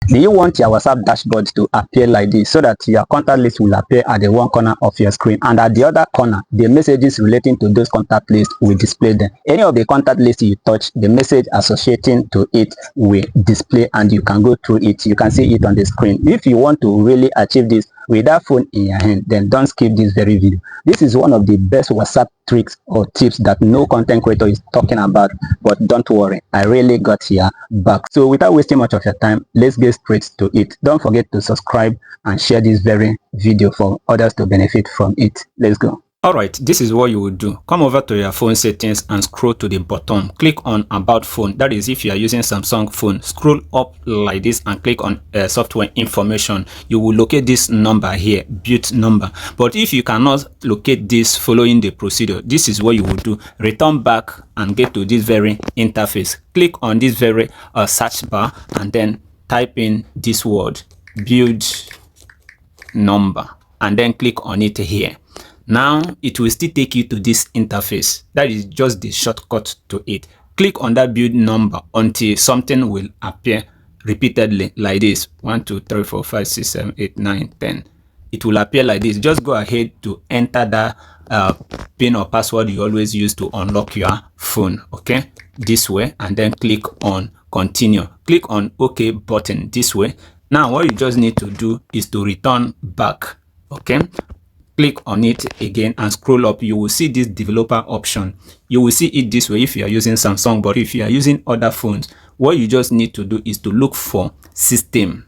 Do you want your WhatsApp dashboard to appear like this so that your contact list will appear at the one corner of your screen, and at the other corner the messages relating to those contact lists will display them? Any of the contact lists you touch, the message associating to it will display and you can go through it. You can see it on the screen. If you want to really achieve this with that phone in your hand, then don't skip this very video. This is one of the best WhatsApp tricks or tips that no content creator is talking about, but don't worry, I really got here back. So without wasting much of your time, let's get straight to it. Don't forget to subscribe and share this very video for others to benefit from it. Let's go. Alright, this is what you will do. Come over to your phone settings and scroll to the bottom. Click on About Phone. That is if you are using Samsung phone. Scroll up like this and click on Software Information. You will locate this number here, build number. But if you cannot locate this following the procedure, this is what you will do. Return back and get to this very interface. Click on this very search bar and then type in this word, build number, and then click on it here. Now it will still take you to this interface. That is just the shortcut to it. Click on that build number until something will appear repeatedly like this. 1 2 3 4 5 6 7 8 9 10. It will appear like this. Just go ahead to enter that pin or password you always use to unlock your phone, okay, this way, and then click on continue. Click on OK button this way. Now what you just need to do is to return back, okay. Click on it again and scroll up. You will see this developer option. You will see it this way if you are using Samsung, but if you are using other phones, what you just need to do is to look for system.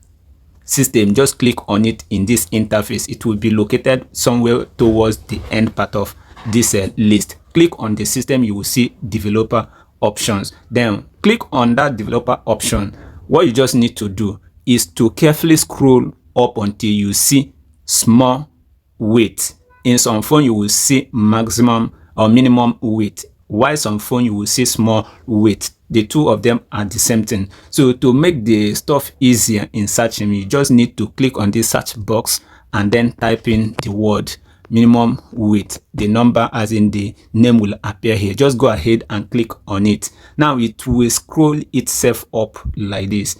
Just click on it in this interface. It will be located somewhere towards the end part of this list. Click on the system. You will see developer options. Then click on that developer option. What you just need to do is to carefully scroll up until you see small weight. In some phone you will see maximum or minimum weight, while some phone you will see small weight. The two of them are the same thing. So to make the stuff easier in searching, you just need to click on this search box and then type in the word minimum weight. The number as in the name will appear here. Just go ahead and click on it. Now it will scroll itself up like this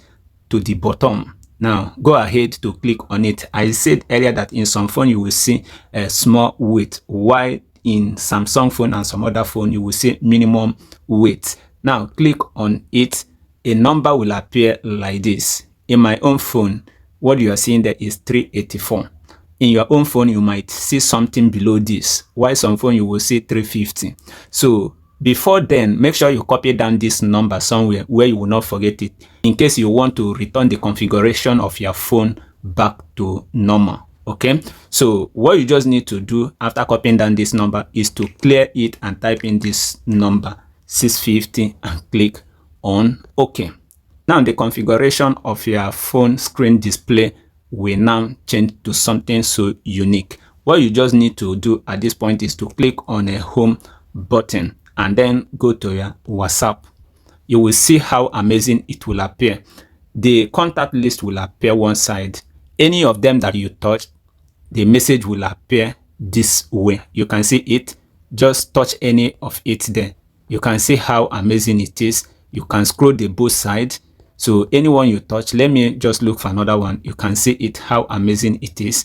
to the bottom. Now go ahead to click on it. I said earlier that in some phone you will see a small weight, while in Samsung phone and some other phone you will see minimum weight. Now click on it. A number will appear like this. In my own phone, what you are seeing there is 384. In your own phone you might see something below this, while some phone you will see 350. So before then, make sure you copy down this number somewhere where you will not forget it, in case you want to return the configuration of your phone back to normal, okay. So what you just need to do after copying down this number is to clear it and type in this number 650 and click on OK. Now the configuration of your phone screen display will now change to something so unique. What you just need to do at this point is to click on a home button and then go to your WhatsApp. You will see how amazing it will appear. The contact list will appear one side. Any of them that you touch, the message will appear this way. You can see it. Just touch any of it there. You can see how amazing it is. You can scroll the both sides. So anyone you touch, let me just look for another one. You can see it, how amazing it is.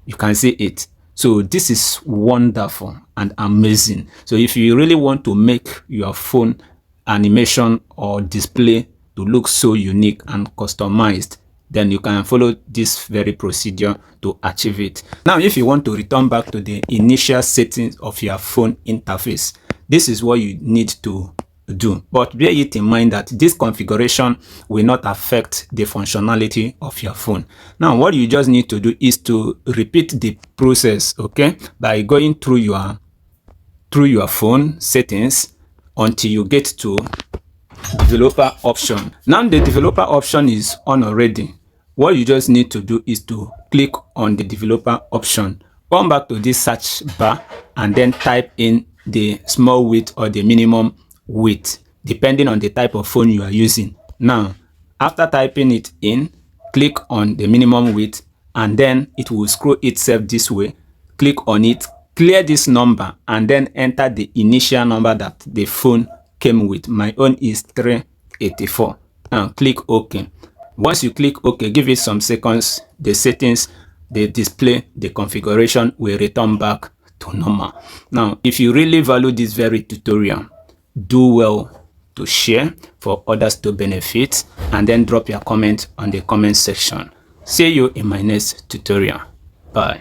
You can see it. So this is wonderful and amazing. So if you really want to make your phone animation or display to look so unique and customized, then you can follow this very procedure to achieve it. Now, if you want to return back to the initial settings of your phone interface, this is what you need to do. But bear it in mind that this configuration will not affect the functionality of your phone. Now what you just need to do is to repeat the process, okay, by going through your phone settings until you get to developer option. Now the developer option is on already. What you just need to do is to click on the developer option, come back to this search bar and then type in the small width or the minimum width depending on the type of phone you are using. Now after typing it in, click on the minimum width and then it will scroll itself this way. Click on it, clear this number and then enter the initial number that the phone came with. My own is 384 and click OK. Once you click OK, give it some seconds, the settings, the display, the configuration will return back to normal. Now, if you really value this very tutorial, do well to share for others to benefit, and then drop your comment on the comment section. See you in my next tutorial. Bye.